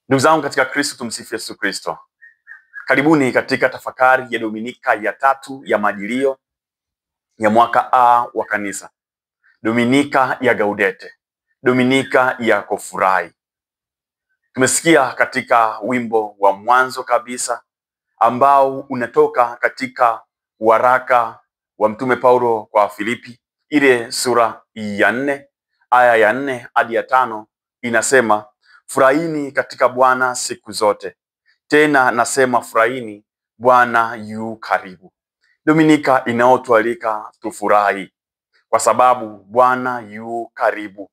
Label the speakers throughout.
Speaker 1: Ndugu zangu katika Kristo, tumsifu Yesu Kristo. Karibuni katika tafakari ya Dominika ya tatu ya Majilio ya mwaka A wa Kanisa, Dominika ya Gaudete, Dominika ya kufurahi. Tumesikia katika wimbo wa mwanzo kabisa ambao unatoka katika waraka wa Mtume Paulo kwa Filipi, ile sura ya 4 aya ya 4 hadi ya 5, inasema furahini katika Bwana siku zote. Tena nasema furahini, Bwana yu karibu. Dominika inayotualika tufurahi kwa sababu Bwana yu karibu.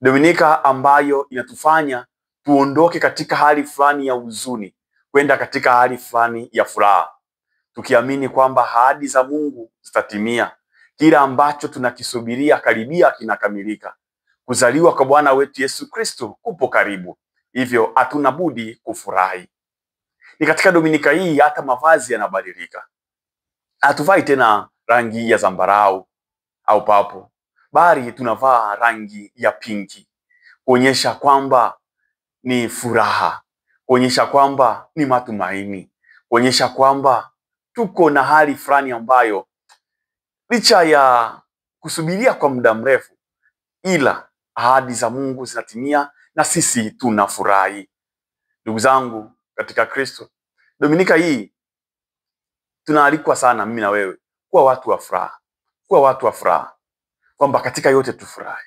Speaker 1: Dominika ambayo inatufanya tuondoke katika hali fulani ya huzuni kwenda katika hali fulani ya furaha, tukiamini kwamba ahadi za Mungu zitatimia. Kila ambacho tunakisubiria karibia kinakamilika. Kuzaliwa kwa Bwana wetu Yesu Kristo kupo karibu, hivyo hatuna budi kufurahi. Ni katika Dominika hii hata mavazi yanabadilika. Hatuvai tena rangi ya zambarau au papo, bali tunavaa rangi ya pinki, kuonyesha kwamba ni furaha, kuonyesha kwamba ni matumaini, kuonyesha kwamba tuko na hali fulani ambayo licha ya kusubiria kwa muda mrefu, ila ahadi za Mungu zinatimia na sisi tunafurahi. Ndugu zangu katika Kristo, Dominika hii tunaalikwa sana, mimi na wewe, kuwa watu wa furaha, kuwa watu wa furaha, kwamba katika yote tufurahi,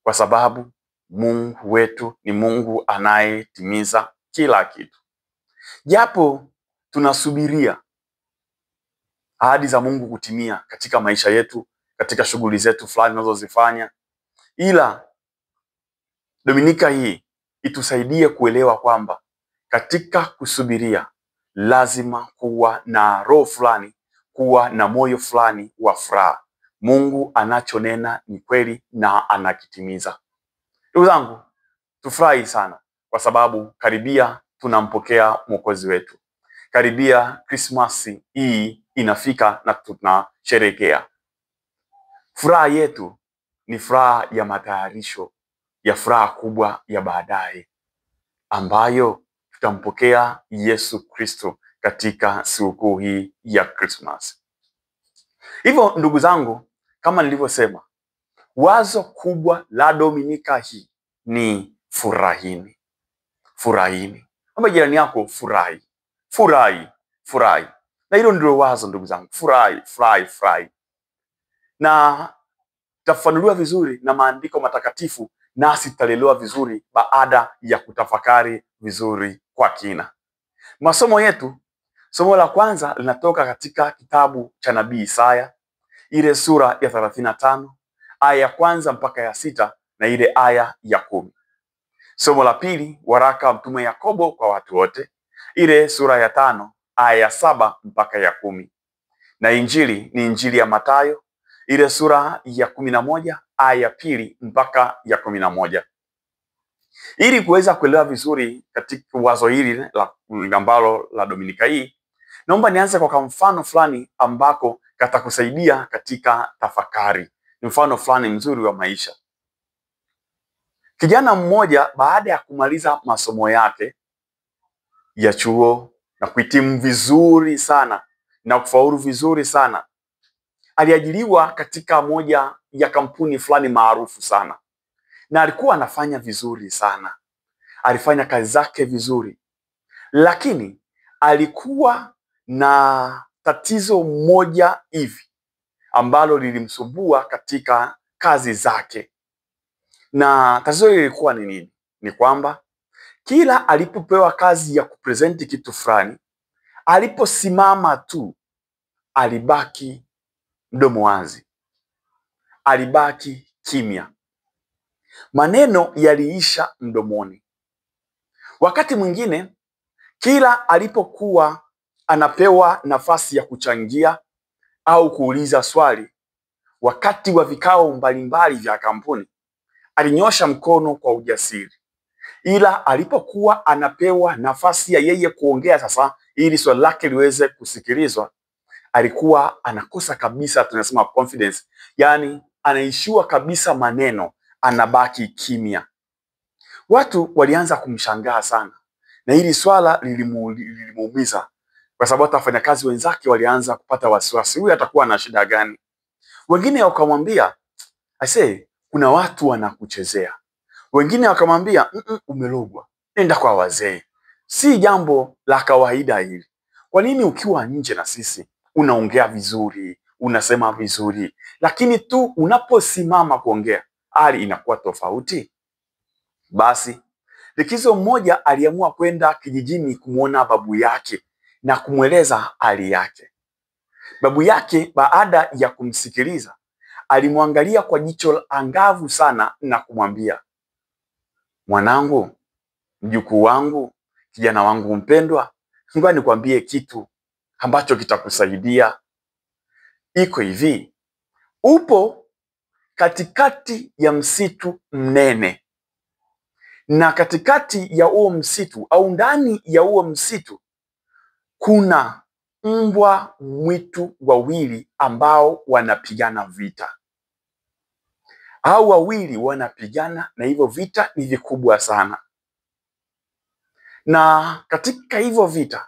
Speaker 1: kwa sababu Mungu wetu ni Mungu anayetimiza kila kitu. Japo tunasubiria ahadi za Mungu kutimia katika maisha yetu, katika shughuli zetu fulani tunazozifanya, ila Dominika hii itusaidie kuelewa kwamba katika kusubiria lazima kuwa na roho fulani, kuwa na moyo fulani wa furaha. Mungu anachonena ni kweli na anakitimiza. Ndugu zangu, tufurahi sana kwa sababu karibia tunampokea Mwokozi wetu. Karibia Krismasi hii inafika na tunasherehekea. Furaha yetu ni furaha ya matayarisho ya furaha kubwa ya baadaye ambayo tutampokea Yesu Kristo katika sikukuu hii ya Christmas. Hivyo ndugu zangu, kama nilivyosema, wazo kubwa la Dominika hii ni furahini. Furahini. Kama jirani yako, furahi. Furahi, furahi. Na hilo ndilo wazo ndugu zangu, furahi, furahi, furahi. Na tafafanuliwa vizuri na maandiko matakatifu, nasi tutalelewa vizuri baada ya kutafakari vizuri kwa kina. Masomo yetu, somo la kwanza linatoka katika kitabu cha Nabii Isaya, ile sura ya 35, aya ya kwanza mpaka ya 6 na ile aya ya 10. Somo la pili, waraka wa Mtume Yakobo kwa watu wote, ile sura ya 5, aya ya 7 mpaka ya 10. Na injili ni injili ya Mathayo, ile sura ya 11, aya ya 2 mpaka ya 11. Ili kuweza kuelewa vizuri katika wazo hili ambalo la Dominika hii, naomba nianze kwa mfano fulani ambako katakusaidia katika tafakari. Ni mfano fulani mzuri wa maisha. Kijana mmoja baada ya kumaliza masomo yake ya chuo na kuhitimu vizuri sana na kufaulu vizuri sana, aliajiriwa katika moja ya kampuni fulani maarufu sana, na alikuwa anafanya vizuri sana. Alifanya kazi zake vizuri, lakini alikuwa na tatizo moja hivi ambalo lilimsumbua katika kazi zake. Na tatizo lilikuwa ni nini? Ni kwamba kila alipopewa kazi ya kupresenti kitu fulani, aliposimama tu alibaki mdomo wazi, alibaki kimya, maneno yaliisha mdomoni. Wakati mwingine kila alipokuwa anapewa nafasi ya kuchangia au kuuliza swali wakati wa vikao mbalimbali vya kampuni, alinyosha mkono kwa ujasiri. Ila alipokuwa anapewa nafasi ya yeye kuongea sasa ili swali lake liweze kusikilizwa, alikuwa anakosa kabisa, tunasema confidence, yani anaishiwa kabisa maneno, anabaki kimya. Watu walianza kumshangaa sana, na hili swala lilimuumiza, kwa sababu hata wafanyakazi wenzake walianza kupata wasiwasi, huyu atakuwa na shida gani? Wengine wakamwambia, kuna watu wanakuchezea. Wengine wakamwambia, umelogwa, nenda kwa wazee. Si jambo la kawaida hili. Kwa nini ukiwa nje na sisi unaongea vizuri, unasema vizuri, lakini tu unaposimama kuongea hali inakuwa tofauti? Basi Likizo mmoja aliamua kwenda kijijini kumwona babu yake na kumweleza hali yake. Babu yake baada ya kumsikiliza alimwangalia kwa jicho angavu sana na kumwambia, mwanangu, mjukuu wangu, kijana wangu mpendwa, ngoja nikwambie kitu ambacho kitakusaidia. Iko hivi, upo katikati ya msitu mnene, na katikati ya huo msitu au ndani ya huo msitu kuna mbwa mwitu wawili ambao wanapigana vita. Hao wawili wanapigana na hivyo vita ni vikubwa sana. Na katika hivyo vita,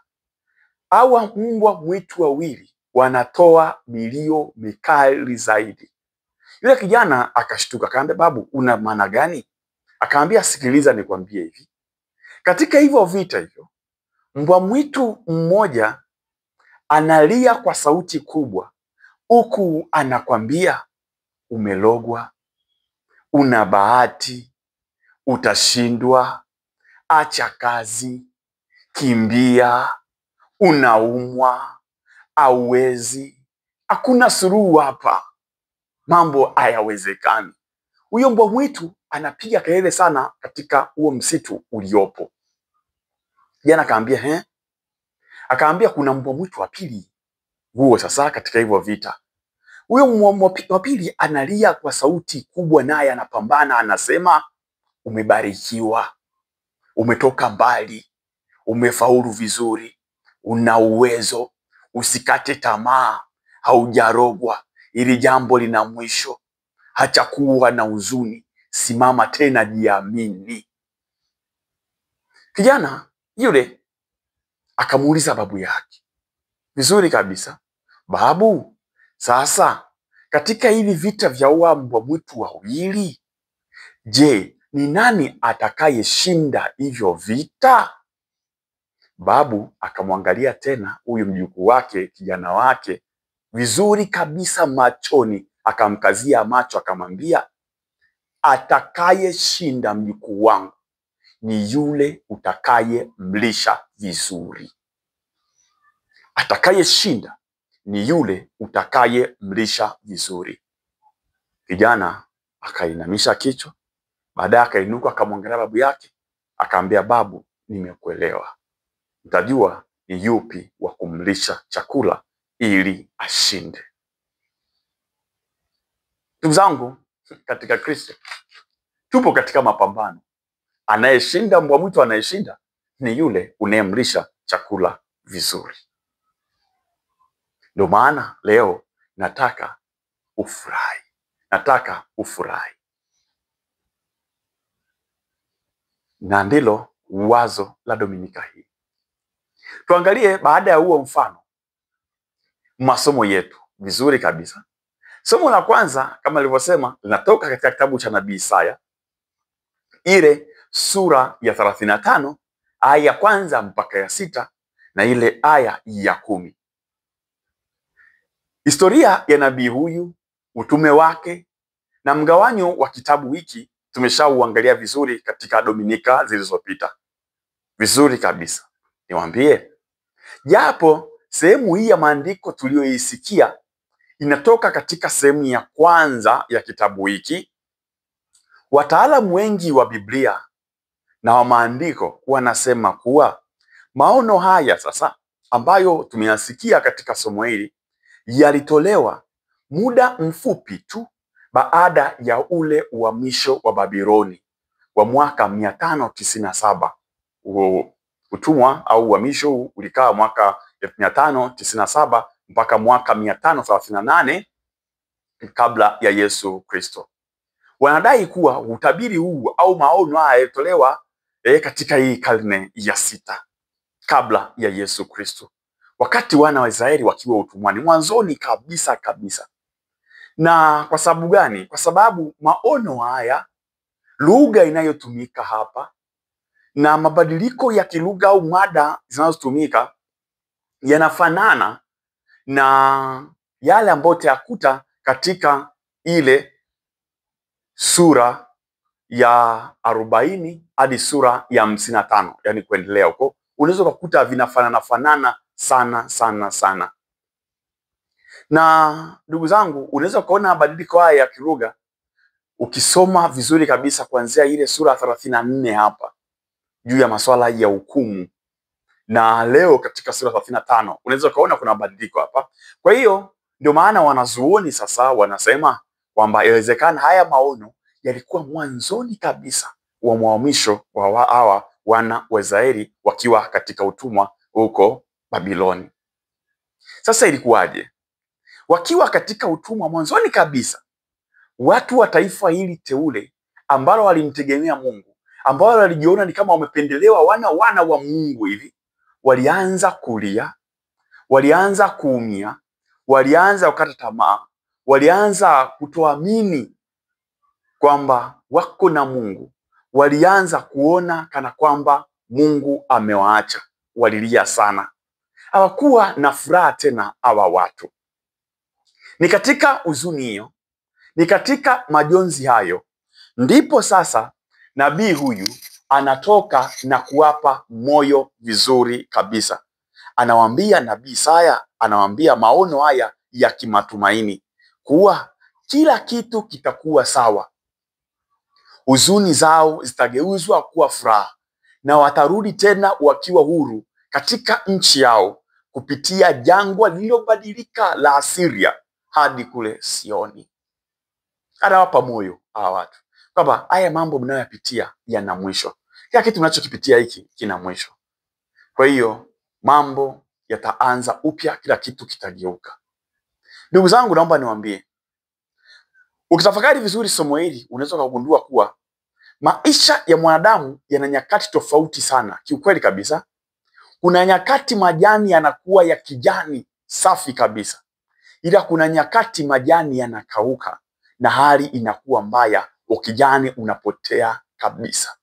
Speaker 1: hawa mbwa mwitu wawili wanatoa milio mikali zaidi. Yule kijana akashtuka, akaambia, babu, una maana gani? Akaambia, sikiliza nikwambie hivi. Katika hivyo vita hivyo, mbwa mwitu mmoja analia kwa sauti kubwa, huku anakwambia, umelogwa, una bahati, utashindwa, acha kazi, kimbia, unaumwa, hauwezi, hakuna suluhu hapa, mambo hayawezekani. Huyo mbwa mwitu anapiga kelele sana katika huo msitu uliopo. Jana akaambia, akaambia kuna mbwa mwitu wa pili huo sasa katika hivyo vita. Huyo mbwa wa pili analia kwa sauti kubwa, naye anapambana, anasema, umebarikiwa, umetoka mbali, umefaulu vizuri, una uwezo, usikate tamaa, haujarogwa, ili jambo lina mwisho, acha kuwa na huzuni, simama tena, jiamini. Kijana yule akamuuliza babu yake, vizuri kabisa, babu, sasa katika hivi vita vya mbwa mwitu wawili, je, ni nani atakayeshinda hivyo vita? Babu akamwangalia tena huyu mjukuu wake, kijana wake, vizuri kabisa machoni, akamkazia macho, akamwambia, atakayeshinda mjukuu wangu ni yule utakayemlisha vizuri. Atakayeshinda ni yule utakayemlisha vizuri. Kijana akainamisha kichwa, baadaye akainuka, akamwangalia babu yake, akaambia, babu, nimekuelewa. Nitajua ni yupi wa kumlisha chakula ili ashinde. Ndugu zangu katika Kristo, tupo katika mapambano. Anayeshinda, mbwa mwitu anayeshinda ni yule unayemlisha chakula vizuri. Ndio maana leo nataka ufurahi. Nataka ufurahi. Na ndilo wazo la Dominika hii. Tuangalie baada ya huo mfano masomo yetu vizuri kabisa. Somo la kwanza kama nilivyosema linatoka katika kitabu cha Nabii Isaya, ile sura ya 35 aya ya kwanza mpaka ya 6 na ile aya ya 10. Historia ya nabii huyu, utume wake na mgawanyo wa kitabu hiki tumeshauangalia vizuri katika Dominika zilizopita. Vizuri kabisa. Niwaambie, japo sehemu hii ya maandiko tuliyoisikia inatoka katika sehemu ya kwanza ya kitabu hiki, wataalamu wengi wa Biblia na wa maandiko wanasema kuwa maono haya sasa ambayo tumeyasikia katika somo hili yalitolewa muda mfupi tu baada ya ule uhamisho wa Babiloni wa mwaka 597. Utumwa au uhamisho ulikaa mwaka 597 mpaka mwaka 538 kabla ya Yesu Kristo. wanadai kuwa utabiri huu au maono haya yalitolewa katika hii karne ya 6 kabla ya Yesu Kristo, wakati wana wa Israeli wakiwa utumwani, mwanzoni kabisa. Na kwa sababu gani? Kwa sababu maono haya, lugha inayotumika hapa na mabadiliko ya kilugha au mada zinazotumika yanafanana na yale ambayo utayakuta katika ile sura ya 40 hadi sura ya 55, yani kuendelea huko, unaweza kukuta vinafanana sana. Na ndugu zangu, unaweza kuona mabadiliko haya ya kilugha ukisoma vizuri kabisa kuanzia ile sura 34 hapa juu ya masuala ya hukumu, na leo katika sura 35 unaweza kuona kuna mabadiliko hapa. Kwa hiyo ndio maana wanazuoni sasa wanasema kwamba inawezekana haya maono yalikuwa mwanzoni kabisa wa mwisho wa hawa wana wa Israeli wakiwa katika utumwa huko Babiloni. Sasa ilikuwaje? Wakiwa katika utumwa mwanzoni kabisa, watu wa taifa hili teule ambalo walimtegemea Mungu, ambao walijiona ni kama wamependelewa, wana wa Mungu hivi, walianza kulia, walianza kuumia, walianza kukata tamaa, walianza kutoamini kwamba wako na Mungu, walianza kuona kana kwamba Mungu amewaacha. Walilia sana, hawakuwa na furaha tena hawa watu. Ni katika huzuni hiyo, ni katika majonzi hayo, ndipo sasa nabii huyu anatoka na kuwapa moyo vizuri kabisa. Anawaambia nabii Isaya, anawaambia maono haya ya kimatumaini kuwa kila kitu kitakuwa sawa. Huzuni zao zitageuzwa kuwa furaha na watarudi tena wakiwa huru katika nchi yao kupitia jangwa lililobadilika la Asiria hadi kule Sioni. Anawapa moyo hawa watu kwamba haya mambo mnayoyapitia yana mwisho. Kila kitu mnachokipitia hiki kina mwisho. Kwa hiyo mambo yataanza upya, kila kitu kitageuka. Ndugu zangu, naomba niwaambie, ukitafakari vizuri somo hili unaweza kugundua kuwa maisha ya mwanadamu yana nyakati tofauti sana. Kiukweli kabisa, kuna nyakati majani yanakuwa ya kijani safi kabisa, ila kuna nyakati majani yanakauka na hali inakuwa mbaya, ukijani unapotea kabisa.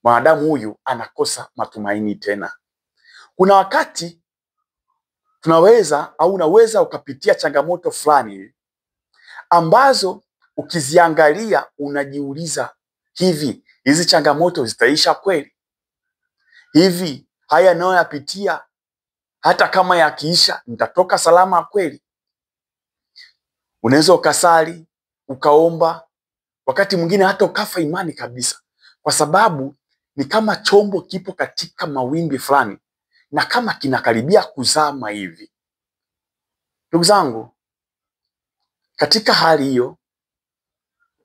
Speaker 1: Mwanadamu huyu anakosa matumaini tena. Kuna wakati unaweza ukapitia changamoto fulani ambazo ukiziangalia unajiuliza, hivi hizi changamoto zitaisha kweli? Hivi haya nayoyapitia hata kama yakiisha nitatoka salama kweli? Unaweza ukasali, ukaomba, wakati mwingine hata ukafa imani kabisa, kwa sababu ni kama chombo kipo katika mawimbi fulani na kama kinakaribia kuzama hivi. Ndugu zangu, katika hali hiyo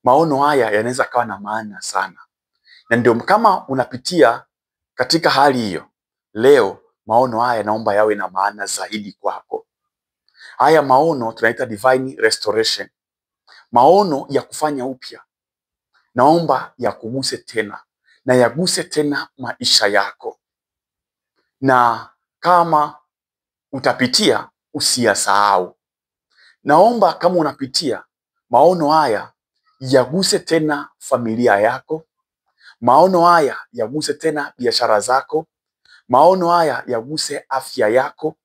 Speaker 1: maono haya yanaweza kawa na maana sana, na ndio kama unapitia katika hali hiyo leo, maono haya naomba yawe na maana zaidi kwako. Haya maono tunaita divine restoration, maono ya kufanya upya. Naomba yakuguse tena na yaguse tena maisha yako, na kama utapitia usiyasahau. Naomba kama unapitia maono haya yaguse tena familia yako, maono haya yaguse tena biashara zako, maono haya yaguse afya yako,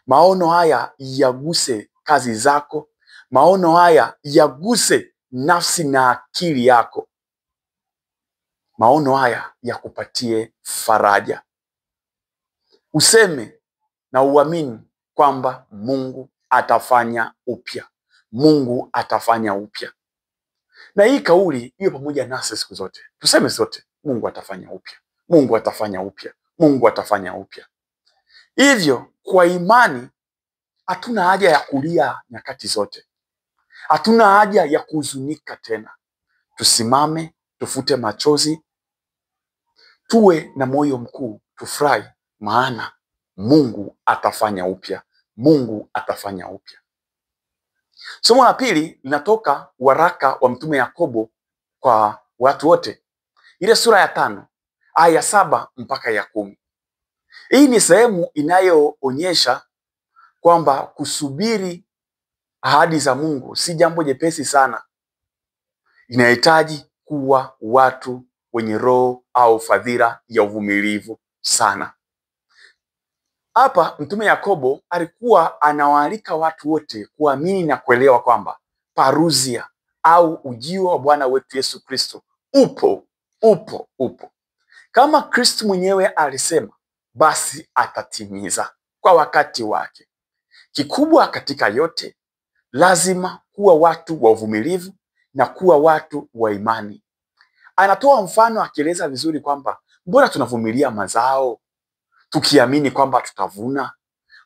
Speaker 1: maono haya yaguse kazi zako, maono haya yaguse nafsi na akili yako. Maono haya yakupatie faraja. Useme na uamini kwamba Mungu atafanya upya. Mungu atafanya upya. Na hii kauli hiyo pamoja nasi siku zote. Tuseme sote, Mungu atafanya upya. Mungu atafanya upya. Mungu atafanya upya. Hivyo kwa imani hatuna haja ya kulia nyakati zote. Hatuna haja ya kuhuzunika tena. Tusimame, tufute machozi, tuwe na moyo mkuu, tufurahi, maana Mungu atafanya upya. Mungu atafanya upya. Somo la pili linatoka waraka wa Mtume Yakobo kwa watu wote. Ile sura ya 5 aya ya 7 mpaka ya 10. Hii ni sehemu inayoonyesha kwamba kusubiri ahadi za Mungu si jambo jepesi sana. Inahitaji kuwa watu wenye roho au fadhila ya uvumilivu sana. Hapa Mtume Yakobo alikuwa anawaalika watu wote kuamini na kuelewa kwamba parusia au ujio wa Bwana wetu Yesu Kristo upo. Kama Kristo mwenyewe alisema, basi atatimiza kwa wakati wake. Kikubwa katika yote, lazima kuwa watu wa uvumilivu na kuwa watu wa imani. Anatoa mfano akieleza vizuri kwamba mbona tunavumilia mazao tukiamini kwamba tutavuna?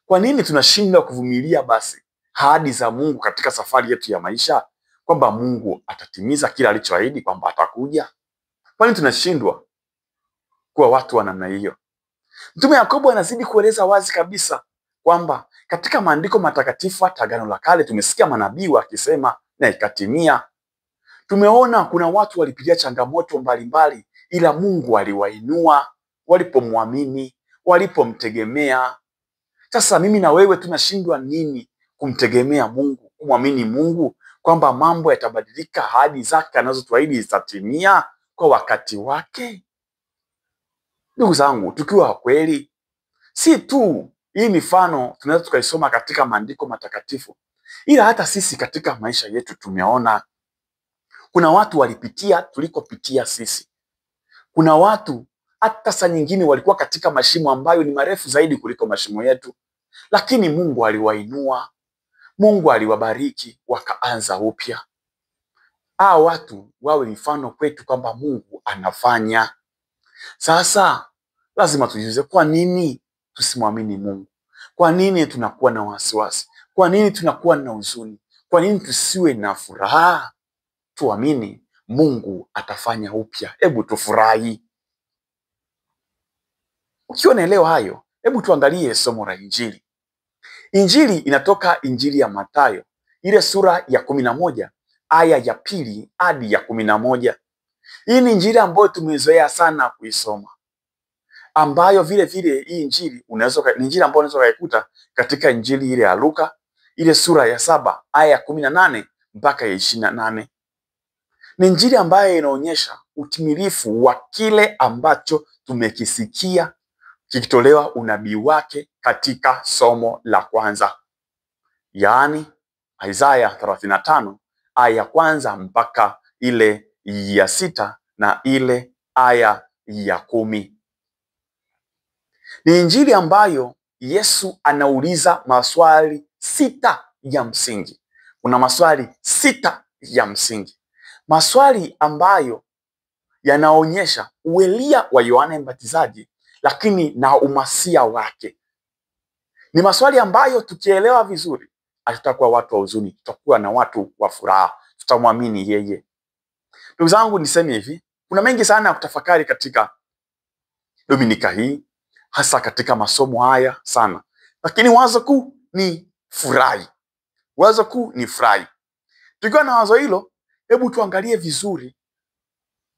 Speaker 1: Kwa nini tunashindwa kuvumilia basi ahadi za Mungu katika safari yetu ya maisha, kwamba Mungu atatimiza kila alichoahidi kwamba atakuja? Kwa nini tunashindwa kuwa watu wa namna hiyo? Mtume Yakobo anazidi kueleza wazi kabisa kwamba katika maandiko matakatifu hata Agano la Kale tumesikia manabii wakisema na ikatimia. Tumeona kuna watu walipitia changamoto mbalimbali, ila Mungu aliwainua walipomwamini, walipomtegemea. Sasa mimi na wewe tunashindwa nini kumtegemea Mungu, kumwamini Mungu kwamba mambo yatabadilika, ahadi zake anazotuahidi zitatimia kwa wakati wake? Ndugu zangu, tukiwa kweli, si tu hii mifano tunaweza tukaisoma katika maandiko matakatifu, ila hata sisi katika maisha yetu tumeona kuna watu walipitia tulikopitia sisi. Kuna watu hata saa nyingine walikuwa katika mashimo ambayo ni marefu zaidi kuliko mashimo yetu, lakini Mungu aliwainua, Mungu aliwabariki, wakaanza upya. Hao watu wawe mfano kwetu kwamba Mungu anafanya. Sasa lazima tujiulize, kwa nini tusimwamini Mungu? Kwa nini tunakuwa na wasiwasi? Kwa nini tunakuwa na huzuni? Kwa nini tusiwe na furaha? Tuamini Mungu atafanya upya. Hebu tufurahi. Ukiwa unaelewa hayo, hebu tuangalie somo la Injili. Injili inatoka Injili ya Mathayo, ile sura ya 11 aya ya 2 hadi ya 11. Hii ni Injili ambayo tumezoea sana kuisoma, ambayo vile vile hii Injili ni Injili ambayo unaweza kuikuta katika Injili ile ya Luka, ile sura ya 7 aya ya 18 mpaka ya 28. Ni Injili ambayo inaonyesha utimilifu wa kile ambacho tumekisikia kikitolewa unabii wake katika somo la kwanza, yaani Isaya 35 aya ya 1 mpaka ile ya 6 na ile aya ya 10. Ni Injili ambayo Yesu anauliza maswali 6 ya msingi. Kuna maswali 6 ya msingi, maswali ambayo yanaonyesha uelia wa Yohana Mbatizaji, lakini na umasia wake. Ni maswali ambayo tukielewa vizuri, hatutakuwa watu wa huzuni, tutakuwa na watu wa furaha, tutamwamini yeye. Ndugu zangu, niseme hivi, kuna mengi sana ya kutafakari katika Dominika hii, hasa katika masomo haya sana, lakini wazo kuu ni furahi. Wazo kuu ni furahi. Tukiwa na wazo hilo, hebu tuangalie vizuri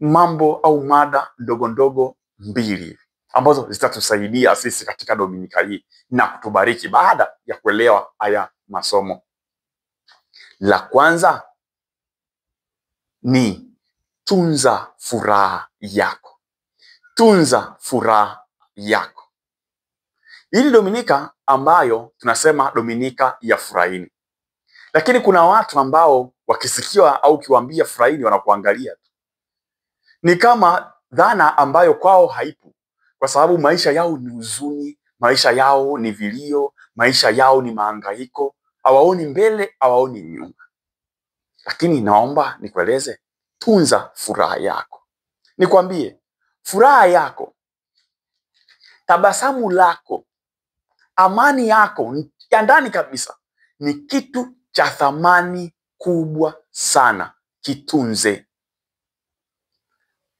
Speaker 1: mambo au mada ndogo ndogo mbili ambazo zitatusaidia sisi katika Dominika hii na kutubariki baada ya kuelewa haya masomo. La kwanza ni tunza furaha yako. Tunza furaha yako. Hili Dominika ambayo tunasema Dominika ya furahini. Lakini kuna watu ambao wakisikia au kiwaambia furahini wanakuangalia tu. Ni kama dhana ambayo kwao haipo, kwa sababu maisha yao ni huzuni, maisha yao ni vilio, maisha yao ni mahangaiko, hawaoni mbele, hawaoni nyuma. Lakini naomba nikueleze, tunza furaha yako. Nikwambie, furaha yako, tabasamu lako, amani yako ya ndani kabisa ni kitu cha thamani kubwa sana. Kitunze.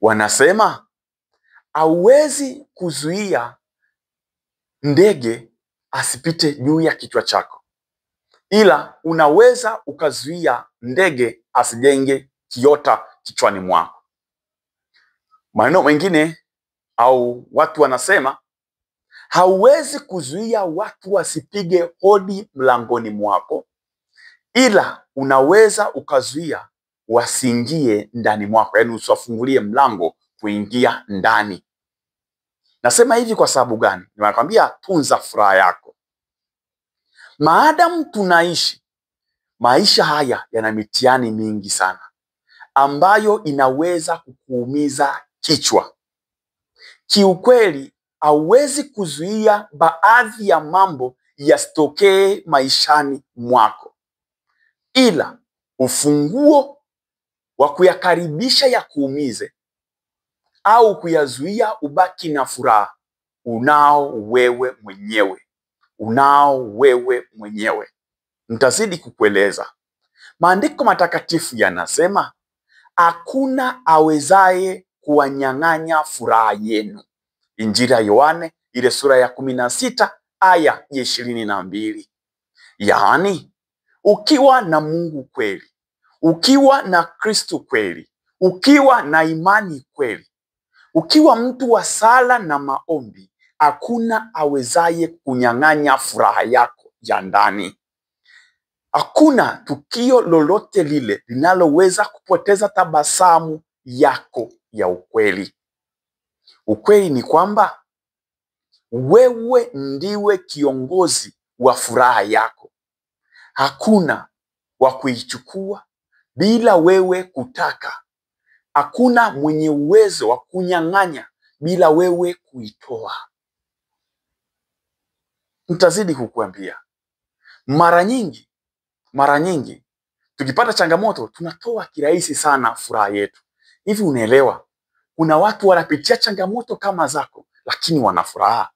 Speaker 1: Wanasema hauwezi kuzuia ndege asipite juu ya kichwa chako, ila unaweza ukazuia ndege asijenge kiota kichwani mwako. Maneno mengine au watu wanasema hauwezi kuzuia watu wasipige hodi mlangoni mwako, ila unaweza ukazuia wasiingie ndani mwako, yaani usiwafungulie mlango kuingia ndani. Nasema hivi kwa sababu gani? Nimekwambia tunza furaha yako. Maadamu tunaishi, maisha haya yana mitihani mingi sana ambayo inaweza kukuumiza kichwa. Kiukweli, hauwezi kuzuia baadhi ya mambo yasitokee maishani mwako, ila ufunguo wa kuyakaribisha yakuumize au kuyazuia ubaki na furaha unao wewe mwenyewe. Unao wewe mwenyewe. Nitazidi kukueleza. Maandiko matakatifu yanasema hakuna awezaye kuwanyang'anya furaha yenu. Injili ya Yohane ile sura ya 16 aya ya 22. Yaani, ukiwa na Mungu kweli, ukiwa na Kristo kweli, ukiwa na imani kweli, ukiwa mtu wa sala na maombi, hakuna awezaye kunyang'anya furaha yako ya ndani. Hakuna tukio lolote lile linaloweza kupoteza tabasamu yako ya ukweli. Ukweli ni kwamba wewe ndiwe kiongozi wa furaha yako. Hakuna wa kuichukua bila wewe kutaka. Hakuna mwenye uwezo wa kunyang'anya bila wewe kuitoa. Nitazidi kukuambia. Mara nyingi tukipata changamoto tunatoa kirahisi sana furaha yetu. Hivi unaelewa? Kuna watu wanapitia changamoto kama zako lakini wana furaha.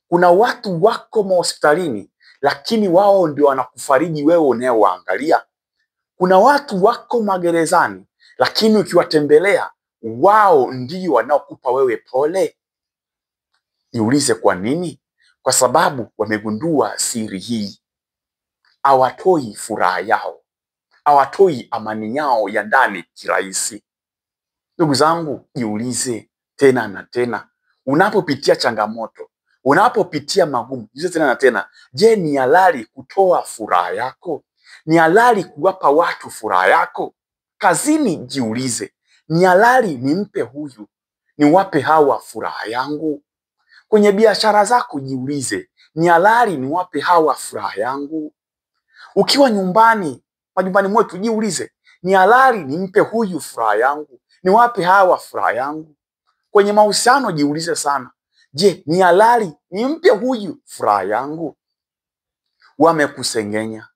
Speaker 1: Kuna watu wako hospitalini lakini wao ndio wanakufariji wewe unayewaangalia. Kuna watu wako magerezani lakini ukiwatembelea wao ndio wanaokupa wewe pole. Niulize kwa nini? Kwa sababu wamegundua siri hii. Hawatoi furaha yao, hawatoi amani yao ya ndani kirahisi. Ndugu zangu, jiulize tena na tena. Unapopitia changamoto, unapopitia magumu, jiulize tena na tena. Je, ni halali kutoa furaha yako? Ni halali kuwapa watu furaha yako? Kazini jiulize, ni halali nimpe huyu, niwape hawa furaha yangu? Kwenye biashara zako jiulize, ni halali niwape hawa furaha yangu? Ukiwa majumbani mwetu jiulize, ni halali nimpe huyu furaha yangu, niwape hawa furaha yangu? Kwenye mahusiano jiulize sana, je, ni halali nimpe huyu furaha yangu? Wamekusengenya,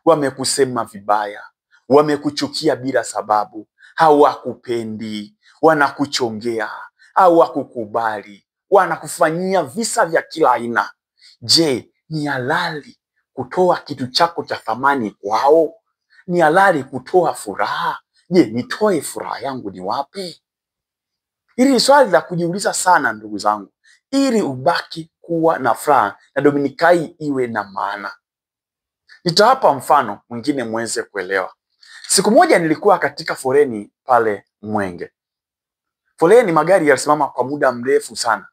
Speaker 1: wamekusema vibaya, wamekuchukia bila sababu, hawakupendi, wanakuchongea, hawakukubali, wanakufanyia visa vya kila aina. Je, ni halali kutoa kitu chako cha thamani kwao? Ni halali kutoa furaha? Je, nitoe furaha yangu niwape? Hili ni swali la kujiuliza sana ndugu zangu, ili ubaki kuwa na furaha na Dominikai iwe na maana. Nitawapa mfano mwingine muweze kuelewa. Siku moja nilikuwa katika foleni pale Mwenge. Foleni, magari yalisimama kwa muda mrefu sana.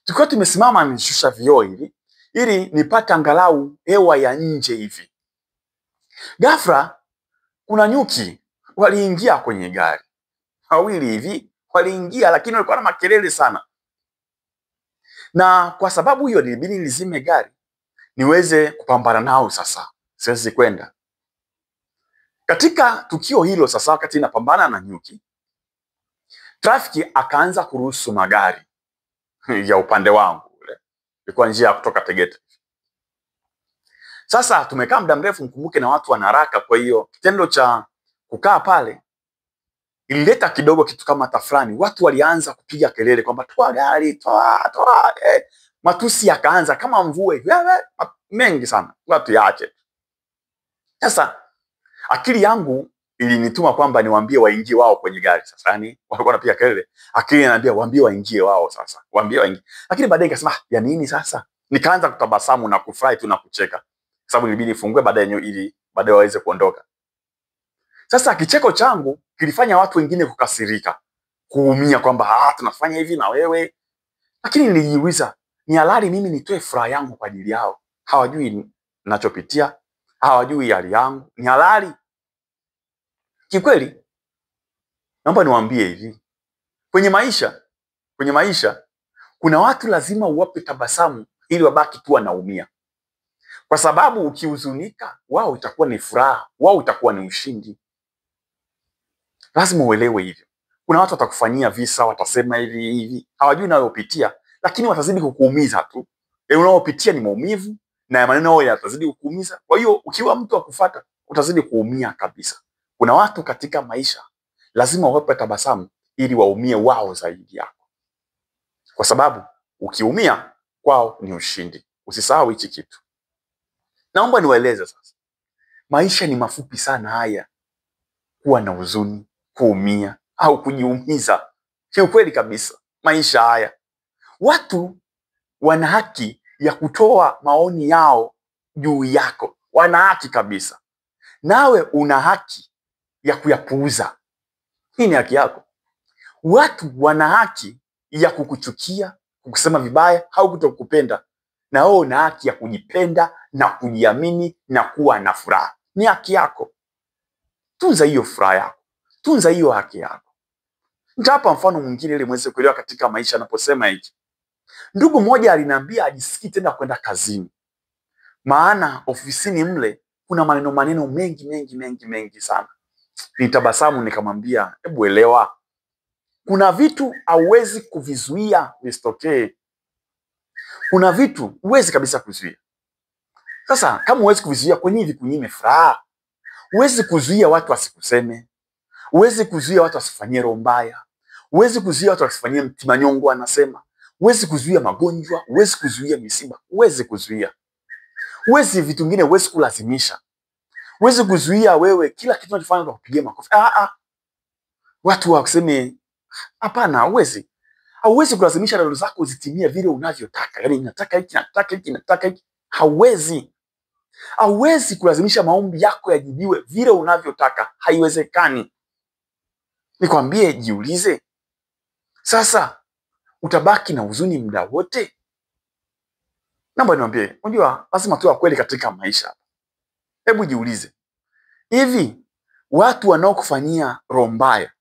Speaker 1: Tukiwa tumesimama, nishusha vioo hivi ili nipate angalau hewa ya nje hivi. Ghafla kuna nyuki waliingia kwenye gari. Wawili hivi waliingia, lakini walikuwa na makelele sana. Na kwa sababu hiyo nilibidi nizime gari niweze kupambana nao. Sasa siwezi kwenda. Katika tukio hilo sasa, wakati napambana na nyuki, trafiki akaanza kuruhusu magari ya upande wangu. Ilikuwa njia ya kutoka Tegeta. Sasa tumekaa muda mrefu, mkumbuke na watu wana haraka, kwa hiyo kitendo cha kukaa pale ilileta kidogo kitu kama tafrani. Watu walianza kupiga kelele kwamba toa gari, toa. Matusi yakaanza kama mvua mengi sana. Watu yaache. Sasa akili yangu ilinituma kwamba niwaambie waingie wao kwenye gari. Sasa yani walikuwa wanapiga kelele, akili inaniambia waambie waingie wao sasa. Waambie waingie. Lakini baadaye nikasema ya nini sasa? Nikaanza kutabasamu na kufurahi tu na kucheka. Sababu ilibidi nifungue baadaye ili baadaye waweze kuondoka. Sasa kicheko changu kilifanya watu wengine kukasirika, kuumia kwamba tunafanya hivi na wewe. Lakini nilijiuliza, ni halali mimi nitoe furaha yangu kwa ajili yao? Hawajui ninachopitia, hawajui hali yangu. Ni halali? Kikweli naomba niwaambie hivi, kwenye maisha kuna watu lazima uwape tabasamu ili wabaki tu wanaumia. Kwa sababu ukihuzunika, wao itakuwa ni furaha, wao itakuwa ni ushindi. Lazima uelewe hivyo. Kuna watu watakufanyia visa, watasema hivi, hawajui unayopitia, lakini watazidi kukuumiza tu. Unayopitia ni maumivu na maneno yao yatazidi kukuumiza. Kwa hiyo ukiwa mtu wa kufuata, utazidi kuumia kabisa. Kuna watu katika maisha lazima uwape tabasamu ili waumie wao zaidi yako. Kwa sababu ukiumia kwao ni ushindi. Usisahau hichi kitu. Naomba niwaeleze sasa. Maisha ni mafupi sana haya kuwa na huzuni, kuumia au kujiumiza. Kiukweli kabisa, maisha haya. Watu wana haki ya kutoa maoni yao juu yako. Wana haki kabisa. Nawe una haki ya kuyapuuza. Hii ni haki yako. Watu wana haki ya kukuchukia, kukusema vibaya au kutokupenda. Na wewe una haki ya kujipenda na kujiamini na kuwa na furaha. Ni haki yako. Tunza hiyo furaha yako. Tunza hiyo haki yako. Nitapa mfano mwingine ili muweze kuelewa katika maisha naposema hiki. Ndugu mmoja aliniambia ajisikii tena kwenda kazini. Maana ofisini mle kuna maneno mengi sana. Nitabasamu nikamwambia, hebu elewa. Kuna vitu hauwezi kuvizuia visitokee. Kuna vitu huwezi kabisa kuzuia. Sasa kama huwezi kuvizuia, kwa nini vikunyime furaha? Huwezi kuzuia watu wasikuseme. Huwezi kuzuia watu wasifanyie roho mbaya. Huwezi kuzuia watu wasifanyie mtimanyongo anasema. Huwezi kuzuia magonjwa, huwezi kuzuia misiba, huwezi kuzuia. Huwezi vitu vingine huwezi kulazimisha. Huwezi kuzuia wewe kila kitu unachofanya kwa kupigia makofi. Watu waseme hapana, huwezi. Hauwezi kulazimisha ndoto zako zitimie vile unavyotaka. Yaani nataka hiki. Hauwezi. Hauwezi kulazimisha maombi yako yajibiwe vile unavyotaka. Haiwezekani. Nikwambie, jiulize. Sasa utabaki na huzuni muda wote? Naomba niwaambie, unajua lazima tuwe kweli katika maisha. Hebu jiulize. Hivi watu wanaokufanyia roho mbaya,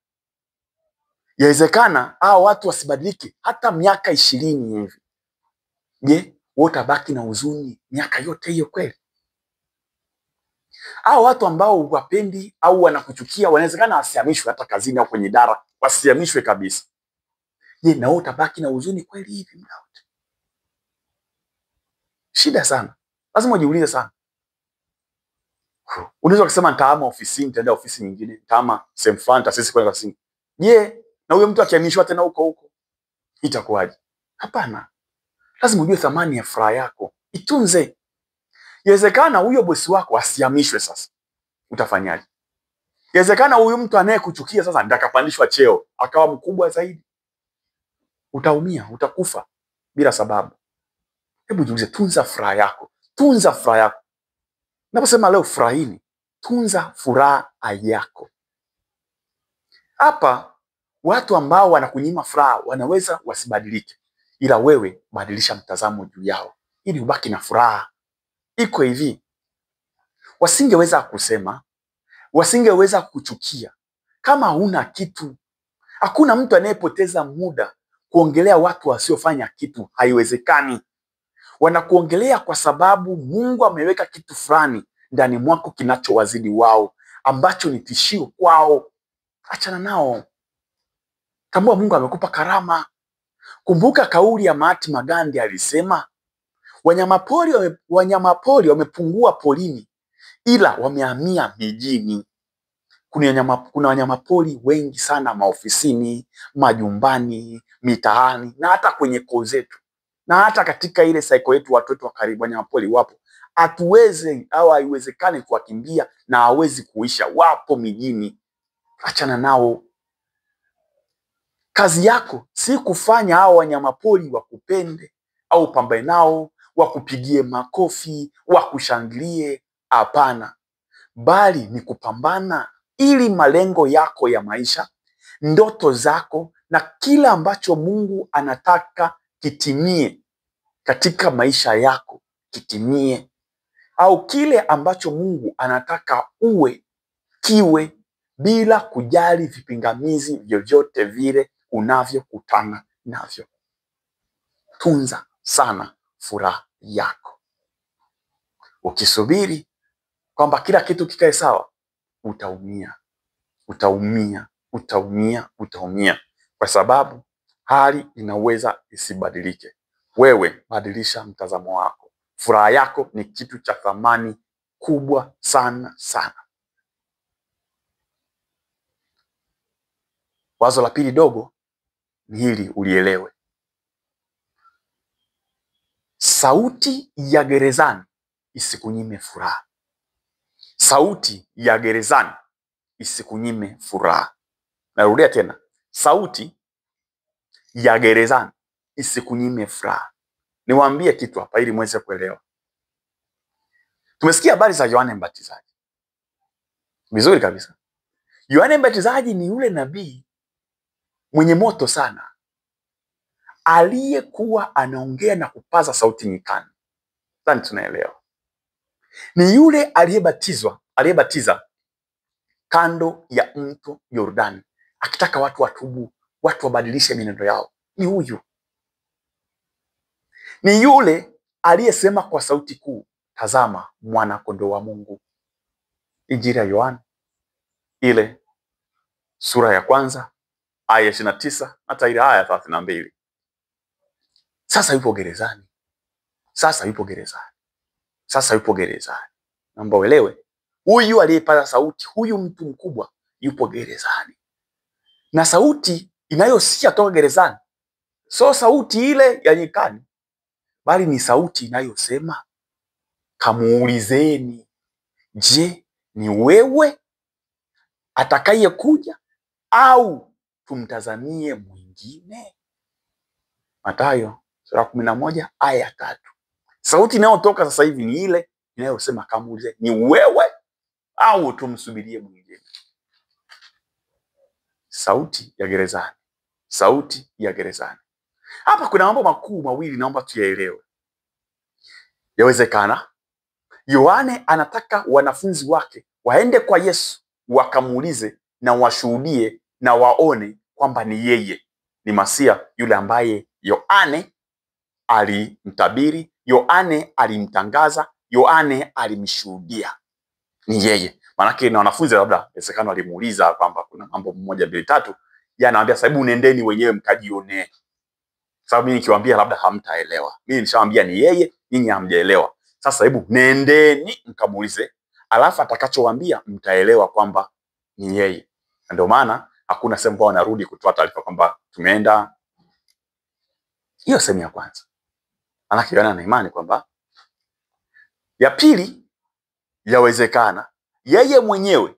Speaker 1: yawezekana hao watu wasibadilike hata miaka 20 hivi. Je, wewe utabaki na huzuni miaka yote hiyo kweli? Hao watu ambao huwapendi au wanakuchukia wanawezekana wasihamishwe hata kazini au kwenye idara, wasihamishwe kabisa. Je, na wewe utabaki na huzuni kweli hivi muda wote? Shida sana. Lazima ujiulize sana. Unaweza kusema nitaama ofisini, nitaenda ofisi nyingine, nitaama same fanta sisi kwenda kazini. Je, na huyo mtu akihamishwa tena huko itakuwaje? Hapana. Lazima ujue thamani ya furaha yako. Itunze. Yawezekana huyo bosi wako asihamishwe sasa. Utafanyaje? Yawezekana huyu mtu anayekuchukia sasa ndakapandishwa cheo, akawa mkubwa zaidi. Utaumia, utakufa bila sababu. Hebu jiulize, tunza furaha yako. Tunza furaha yako. Naposema leo furahini, tunza furaha yako. Hapa watu ambao wanakunyima furaha wanaweza wasibadilike, ila wewe badilisha mtazamo juu yao ili ubaki na furaha. Iko hivi, wasingeweza kusema, wasingeweza kuchukia kama huna kitu. Hakuna mtu anayepoteza muda kuongelea watu wasiofanya kitu. Haiwezekani. Wanakuongelea kwa sababu Mungu ameweka kitu fulani ndani mwako kinachowazidi wao, ambacho ni tishio kwao. Achana nao. Tambua Mungu amekupa karama. Kumbuka kauli ya Mahatma Gandhi, alisema wanyamapori wamepungua porini ila wamehamia mijini. Kuna wanyamapori wengi sana maofisini, majumbani, mitaani na hata kwenye koo zetu. Na hata katika ile cycle yetu watoto wa karibu wanyamapori wapo. Hatuwezi au haiwezekani kuwakimbia na hawezi kuisha. Wapo mijini. Achana nao. Kazi yako si kufanya hao wanyamapori wakupende au pambane nao, wakupigie makofi, wakushangilie. Hapana. Bali ni kupambana ili malengo yako ya maisha, ndoto zako na kila ambacho Mungu anataka kitimie katika maisha yako kitimie, au kile ambacho Mungu anataka uwe kiwe, bila kujali vipingamizi vyovyote vile unavyokutana navyo. Tunza sana furaha yako. Ukisubiri kwamba kila kitu kikae sawa, utaumia, utaumia, utaumia, utaumia, kwa sababu hali inaweza isibadilike. Wewe badilisha mtazamo wako. Furaha yako ni kitu cha thamani kubwa sana sana. Wazo la pili dogo ni hili ulielewe. Sauti ya gerezani isikunyime furaha. Sauti ya gerezani isikunyime furaha. Narudia tena. Sauti ya gerezani isikunyime furaha. Niwaambie kitu hapa ili muweze kuelewa. Tumesikia habari za Yohane Mbatizaji. Vizuri kabisa. Yohane Mbatizaji ni yule nabii mwenye moto sana, aliyekuwa anaongea na kupaza sauti nyikani. Sasa tunaelewa. Ni yule aliyebatiza kando ya mto Yordani, akitaka watu watubu, watu wabadilishe mienendo yao. Ni huyu. Ni yule aliyesema kwa sauti kuu, tazama mwana kondoo wa Mungu. Injili ya Yohana ile sura ya 1 aya 29 hata ile aya 32. Sasa yupo gerezani. Sasa yupo gerezani. Sasa yupo gerezani. Naomba uelewe, huyu aliyepaza sauti, huyu mtu mkubwa yupo gerezani. Na sauti inayosikia toka gerezani sio sauti ile ya nyikani, bali ni sauti inayosema, kamuulizeni, je, ni wewe atakaye kuja au tumtazamie mwingine? Mathayo sura 11 aya 3. Sauti inayotoka sasa hivi ni ile inayosema, kamuulizeni, ni wewe au tumsubirie mwingine? Sauti ya gerezani. Sauti ya gerezani. Hapa kuna mambo makuu mawili naomba tuyaelewe. Yawezekana Yohane anataka wanafunzi wake waende kwa Yesu wakamuulize na washuhudie na waone kwamba ni yeye, ni Masia yule ambaye Yohane alimtabiri, Yohane alimtangaza, Yohane alimshuhudia, ni yeye. Maanake na wanafunzi labda inawezekana walimuuliza kwamba kuna mambo 1 2 3, yeye anawaambia sababu nendeni wenyewe mkajione. Sababu mimi nikiwaambia labda hamtaelewa. Mimi nishawaambia ni yeye, ninyi hamjaelewa. Sasa hebu nendeni mkamuulize, alafu atakachowaambia mtaelewa kwamba ni yeye. Ndio maana hakuna sehemu kwa wanarudi kutoa taarifa kwamba tumeenda. Hiyo sehemu ya kwanza. Anakiona na imani kwamba. Ya pili, yawezekana yeye mwenyewe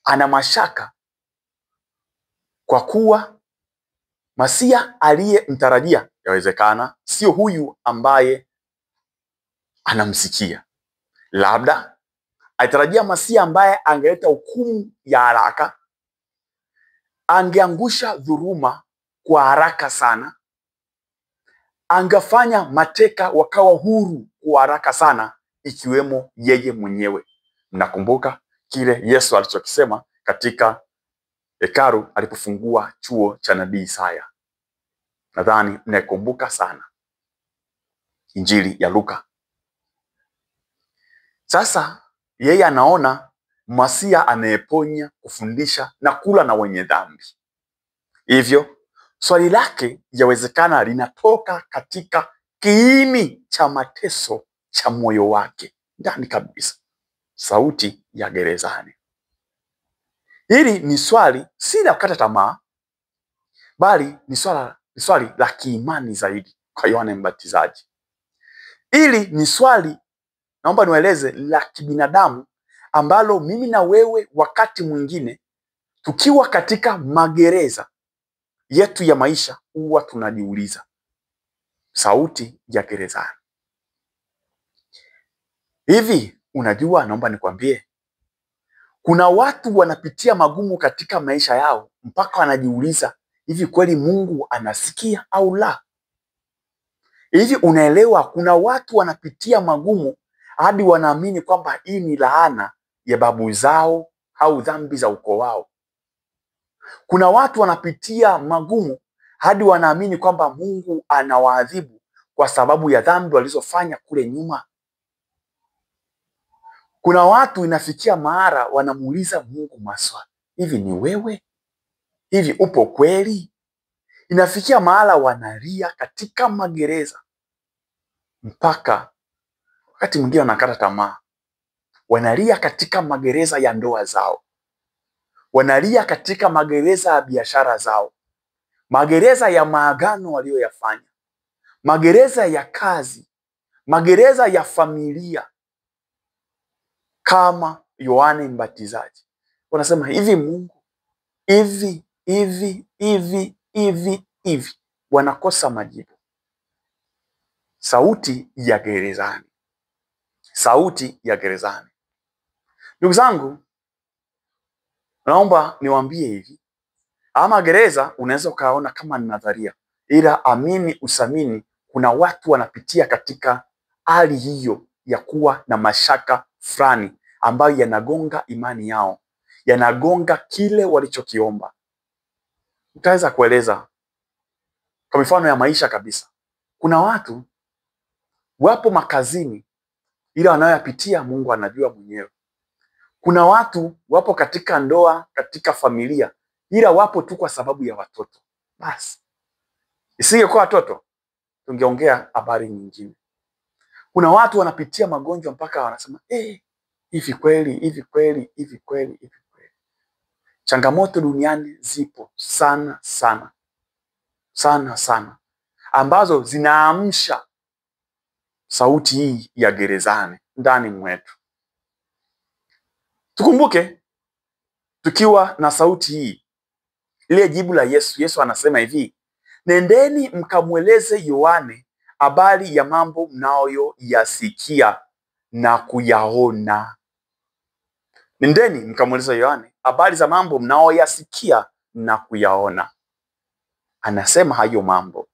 Speaker 1: ana mashaka kwa kuwa Masia aliyemtarajia yawezekana sio huyu ambaye anamsikia. Labda alitarajia Masia ambaye angeleta hukumu ya haraka, angeangusha dhuluma kwa haraka sana, angefanya mateka wakawa huru kwa haraka sana, ikiwemo yeye mwenyewe. Mnakumbuka kile Yesu alichokisema katika hekalu alipofungua chuo cha nabii Isaya? Nadhani mnakumbuka sana. Injili ya Luka. Sasa yeye anaona Masia anayeponya, kufundisha na kula na wenye dhambi. Hivyo swali lake yawezekana linatoka katika kiini cha mateso cha moyo wake ndani kabisa. Sauti ya gerezani. Hili ni swali si la kukata tamaa, bali ni swali la kiimani zaidi kwa Yohane Mbatizaji. Hili ni swali, naomba niwaeleze, la kibinadamu ambalo mimi na wewe wakati mwingine tukiwa katika magereza yetu ya maisha huwa tunajiuliza. Sauti ya gerezani. Hivi unajua, naomba nikwambie, Kuna watu wanapitia magumu katika maisha yao mpaka wanajiuliza, hivi kweli Mungu anasikia au la? Hivi unaelewa, kuna watu wanapitia magumu hadi wanaamini kwamba hii ni laana ya babu zao au dhambi za ukoo wao. Kuna watu wanapitia magumu hadi wanaamini kwamba Mungu anawaadhibu kwa sababu ya dhambi walizofanya kule nyuma. Kuna watu inafikia mahali wanamuuliza Mungu maswali, hivi ni wewe? Hivi upo kweli? Inafikia mahali wanalia katika magereza, mpaka wakati mwingine wanakata tamaa. Wanalia katika magereza ya ndoa zao, wanalia katika magereza ya biashara zao, magereza ya maagano walioyafanya, magereza ya kazi, magereza ya familia, kama Yohane Mbatizaji. Wanasema hivi Mungu, hivi. Wanakosa majibu. Sauti ya gerezani. Sauti ya gerezani. Ndugu zangu, naomba niwaambie hivi, ama gereza unaweza ukaona kama ni nadharia, ila amini usamini, kuna watu wanapitia katika hali hiyo ya kuwa na mashaka fulani ambayo yanagonga imani yao, yanagonga kile walichokiomba. Nitaweza kueleza kwa mifano ya maisha kabisa. Kuna watu wapo makazini, ila wanayoyapitia Mungu anajua mwenyewe. Kuna watu wapo katika ndoa, katika familia, ila wapo tu kwa sababu ya watoto. Basi isingekuwa watoto, tungeongea habari nyingine. Kuna watu wanapitia magonjwa mpaka wanasema hivi kweli. Changamoto duniani zipo sana ambazo zinaamsha sauti hii ya gerezani ndani mwetu. Tukumbuke, tukiwa na sauti hii, ile jibu la Yesu. Yesu anasema hivi, nendeni mkamweleze Yohane habari ya mambo mnayoyasikia na kuyaona. Nendeni mkamweleze Yohane habari za mambo mnayoyasikia na kuyaona. Anasema hayo mambo,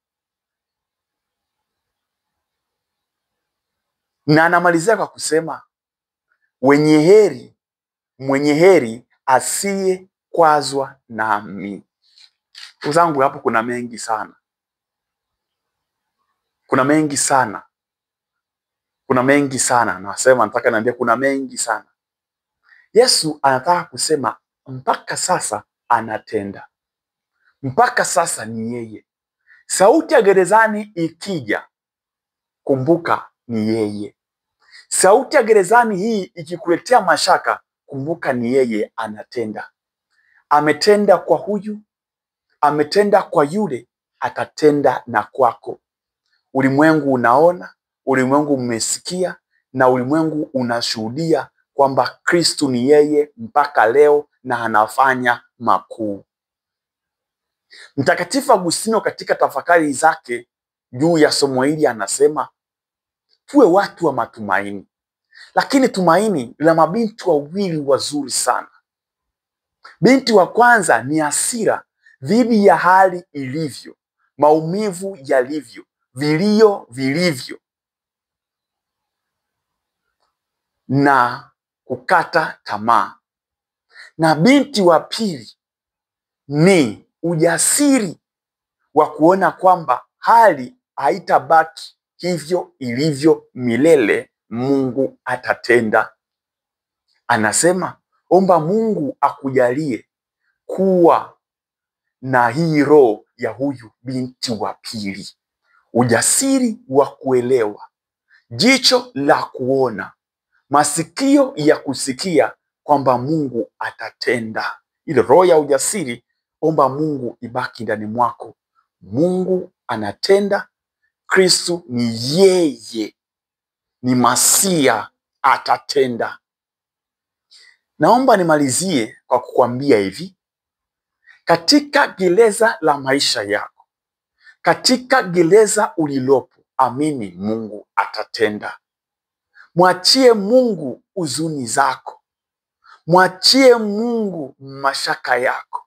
Speaker 1: na anamalizia kwa kusema, mwenye heri asiyekwazwa nami. Ndugu zangu, hapo kuna mengi sana. Nataka niambie kuna mengi sana. Yesu anataka kusema mpaka sasa anatenda. Mpaka sasa ni yeye. Sauti ya gerezani ikija, kumbuka ni yeye. Sauti ya gerezani hii ikikuletea mashaka, kumbuka ni yeye anatenda. Ametenda kwa huyu, ametenda kwa yule, atatenda na kwako. Ulimwengu unaona, ulimwengu umesikia, na ulimwengu unashuhudia kwamba Kristo ni yeye mpaka leo na anafanya makuu. Mtakatifu Agustino katika tafakari zake juu ya somo hili anasema, tuwe watu wa matumaini. Lakini tumaini la mabinti wawili wazuri sana. Binti wa kwanza ni hasira dhidi ya hali ilivyo, maumivu yalivyo, vilio vilivyo, na kukata tamaa. Na binti wa pili ni ujasiri wa kuona kwamba hali haitabaki hivyo ilivyo milele, Mungu atatenda. Anasema, omba Mungu akujalie kuwa na hii roho ya huyu binti wa pili. Ujasiri wa kuelewa, jicho la kuona, masikio ya kusikia kwamba Mungu atatenda. Ile roho ya ujasiri, omba Mungu ibaki ndani mwako. Mungu anatenda. Kristo ni yeye, ni Masia, atatenda. Naomba nimalizie kwa kukwambia hivi, katika gereza la maisha yako, katika gereza ulilopo, amini Mungu atatenda. Mwachie Mungu huzuni zako, Mwachie Mungu mashaka yako.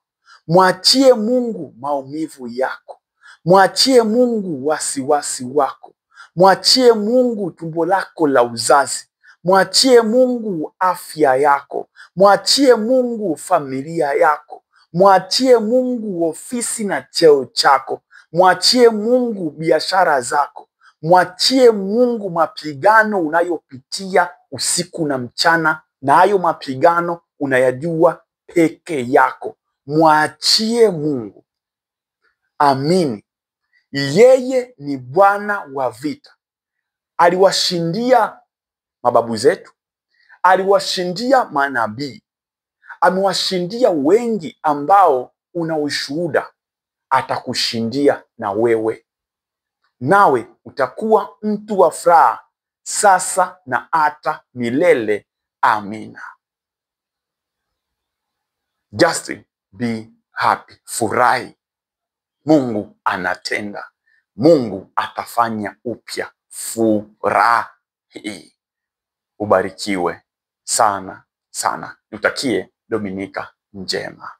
Speaker 1: Mwachie Mungu maumivu yako. Mwachie Mungu wasiwasi wako. Mwachie Mungu tumbo lako la uzazi. Mwachie Mungu afya yako. Mwachie Mungu familia yako. Mwachie Mungu ofisi na cheo chako. Mwachie Mungu biashara zako. Mwachie Mungu mapigano unayopitia usiku na mchana, na hayo mapigano unayajua peke yako. Mwachie Mungu. Amini, yeye ni Bwana wa vita. Aliwashindia mababu zetu, aliwashindia manabii, amewashindia wengi ambao una ushuhuda. Atakushindia na wewe, nawe utakuwa mtu wa furaha sasa na hata milele. Amina. Just be happy. Furahi. Mungu anatenda. Mungu atafanya upya. Furahi. Ubarikiwe sana sana. Nitakie Dominika njema.